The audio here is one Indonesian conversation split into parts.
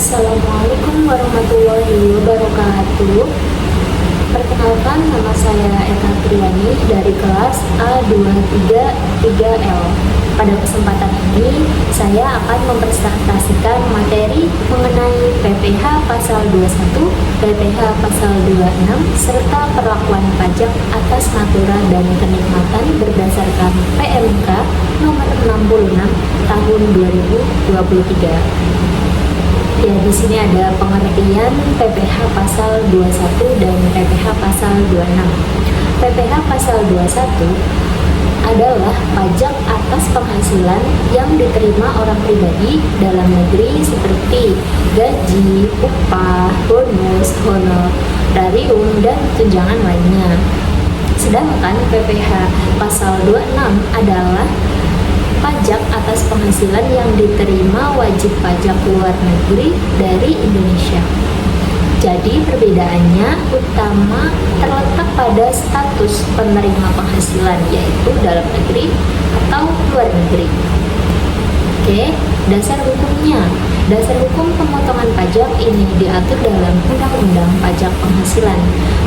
Assalamualaikum warahmatullahi wabarakatuh. Perkenalkan, nama saya Eka Triani dari kelas A233L. Pada kesempatan ini, saya akan mempresentasikan materi mengenai PPh pasal 21, PPh pasal 26, serta perlakuan pajak atas natura dan kenikmatan berdasarkan PMK nomor 66 tahun 2023. Ya, di sini ada pengertian PPh pasal 21 dan PPh pasal 26. PPh pasal 21 adalah pajak atas penghasilan yang diterima orang pribadi dalam negeri seperti gaji, upah, bonus, honorarium, dan tunjangan lainnya. Sedangkan PPh pasal 26 adalah pajak atas penghasilan yang diterima wajib pajak luar negeri dari Indonesia. Jadi perbedaannya utama terletak pada status penerima penghasilan, yaitu dalam negeri atau luar negeri. Oke, dasar hukumnya. Dasar hukum pemotongan pajak ini diatur dalam Undang-Undang Pajak Penghasilan,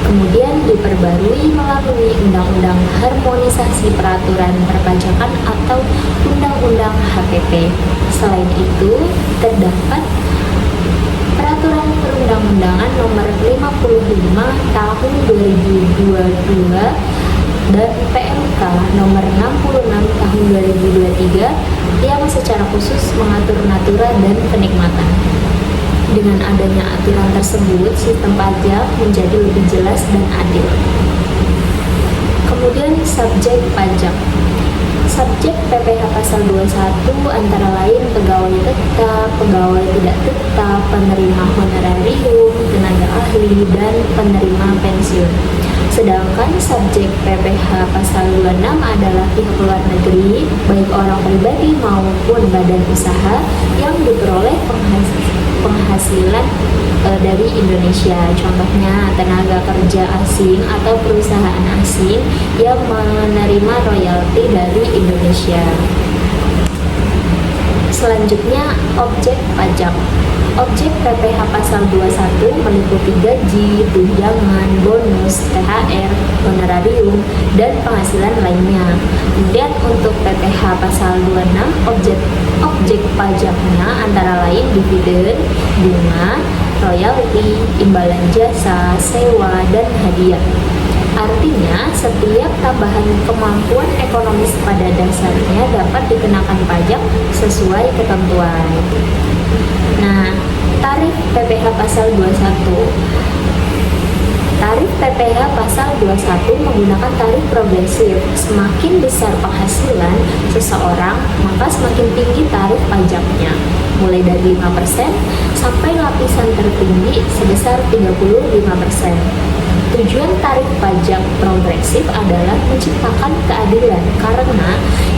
kemudian diperbarui melalui Undang-Undang Harmonisasi Peraturan Perpajakan atau Undang-Undang HPP. Selain itu, terdapat Peraturan Perundang-Undangan Nomor 55 Tahun 2022 dan PMK Nomor 66 Tahun 2023 yang secara khusus mengatur natura dan kenikmatan. Dengan adanya aturan tersebut, sistem pajak menjadi lebih jelas dan adil. Kemudian subjek pajak. Subjek PPh pasal 21 antara lain pegawai tetap, pegawai tidak tetap, penerima honorarium, tenaga ahli, dan penerima pensiun. Sedangkan subjek PPh pasal 26 adalah pihak luar negeri, baik orang pribadi maupun badan usaha yang diperoleh penghasilan dari Indonesia. Contohnya tenaga kerja asing atau perusahaan asing yang menerima royalti dari Indonesia. Selanjutnya, objek pajak. Objek PPh pasal 21 meliputi gaji, tunjangan, bonus, THR, honorarium, dan penghasilan lainnya. Kemudian untuk PPh pasal 26, objek pajaknya antara lain dividen, bunga, royalti, imbalan jasa, sewa, dan hadiah. Artinya, setiap tambahan kemampuan ekonomis pada dasarnya dapat dikenakan pajak sesuai ketentuan. Nah, tarif PPh pasal 21. Tarif PPh pasal 21 menggunakan tarif progresif. Semakin besar penghasilan seseorang, maka semakin tinggi tarif pajaknya, mulai dari 5% sampai lapisan tertinggi sebesar 35%. Tujuan tarif pajak progresif adalah menciptakan keadilan karena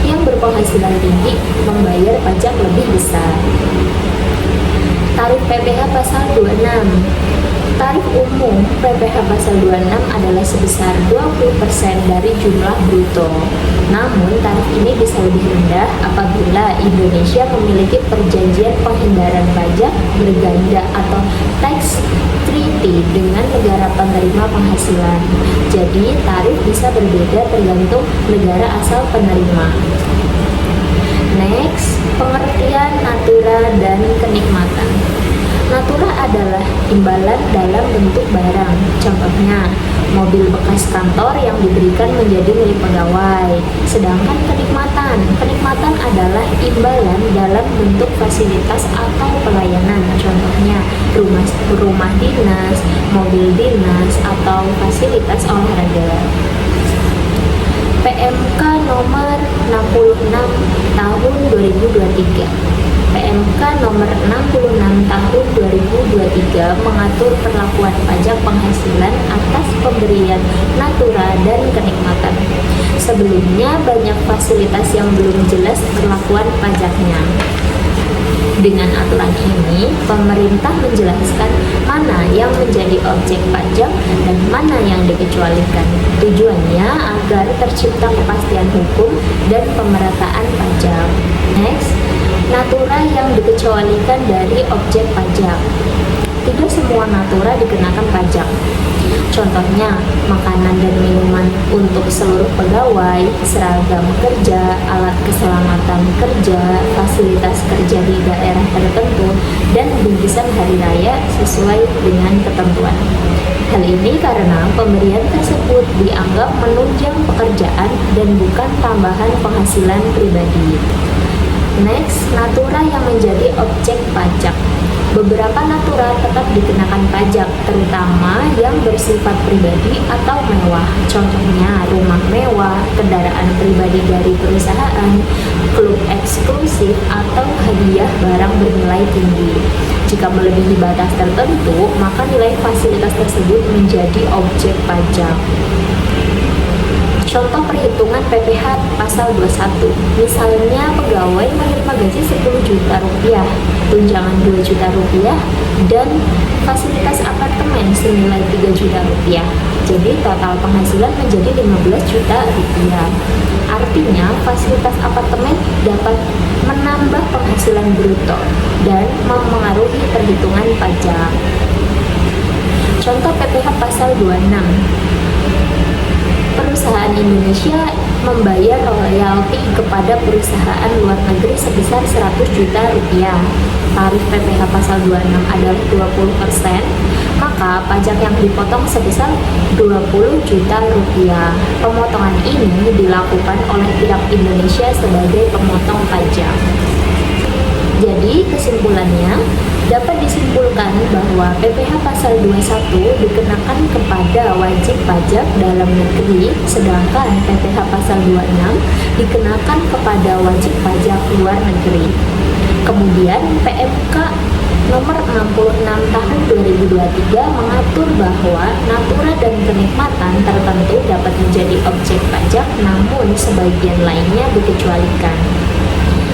yang berpenghasilan tinggi membayar pajak lebih besar. Tarif PPh pasal 26. Tarif umum PPh pasal 26 adalah sebesar 20% dari jumlah bruto. Namun, tarif ini bisa lebih rendah apabila Indonesia memiliki perjanjian penghindaran pajak berganda atau tax treaty dengan negara penerima penghasilan. Jadi, tarif bisa berbeda tergantung negara asal penerima. Next, pengertian natura dan kenikmatan. Natura adalah imbalan dalam bentuk barang. Contohnya, mobil bekas kantor yang diberikan menjadi milik pegawai. Sedangkan kenikmatan adalah imbalan dalam bentuk fasilitas atau pelayanan. Contohnya, rumah dinas, mobil dinas, atau fasilitas olahraga. PMK nomor 66 tahun 2023. PMK nomor 66 tahun 2023 mengatur perlakuan pajak penghasilan atas pemberian natura dan kenikmatan. Sebelumnya banyak fasilitas yang belum jelas perlakuan pajaknya. Dengan aturan ini, pemerintah menjelaskan mana yang menjadi objek pajak dan mana yang dikecualikan. Tujuannya agar tercipta kepastian hukum dan pemerataan pajak. Next, natura yang dikecualikan dari objek pajak. Contohnya, makanan dan minuman untuk seluruh pegawai, seragam kerja, alat keselamatan kerja, fasilitas kerja di daerah tertentu, dan bingkisan hari raya sesuai dengan ketentuan. Hal ini karena pemberian tersebut dianggap menunjang pekerjaan dan bukan tambahan penghasilan pribadi. Next, natura yang menjadi objek pajak. Beberapa natura tetap dikenakan pajak, terutama yang bersifat pribadi atau mewah. Contohnya, rumah mewah, kendaraan pribadi dari perusahaan, klub eksklusif, atau hadiah barang bernilai tinggi. Jika melebihi batas tertentu, maka nilai fasilitas tersebut menjadi objek pajak. Contoh perhitungan PPh pasal 21. Misalnya pegawai menerima gaji 10 juta rupiah, tunjangan 2 juta rupiah, dan fasilitas apartemen senilai 3 juta rupiah. Jadi total penghasilan menjadi 15 juta rupiah. Artinya fasilitas apartemen dapat menambah penghasilan bruto dan mempengaruhi perhitungan pajak. Contoh PPh pasal 26. Perusahaan Indonesia membayar royalti kepada perusahaan luar negeri sebesar 100 juta rupiah. Tarif PPh pasal 26 adalah 20%, maka pajak yang dipotong sebesar 20 juta rupiah. Pemotongan ini dilakukan oleh pihak Indonesia sebagai pemotong pajak. Jadi kesimpulannya, dapat disimpulkan bahwa PPh pasal 21 dikenakan kepada wajib pajak dalam negeri, sedangkan PPh pasal 26 dikenakan kepada wajib pajak luar negeri. Kemudian PMK nomor 66 tahun 2023 mengatur bahwa natura dan kenikmatan tertentu dapat menjadi objek pajak, namun sebagian lainnya dikecualikan.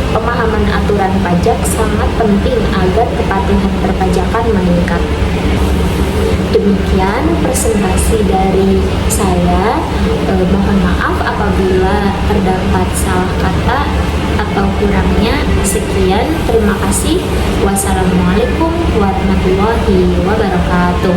Pemahaman aturan pajak sangat penting agar kepatuhan perpajakan meningkat. Demikian presentasi dari saya. Mohon maaf apabila terdapat salah kata atau kurangnya. Sekian, terima kasih. Wassalamualaikum warahmatullahi wabarakatuh.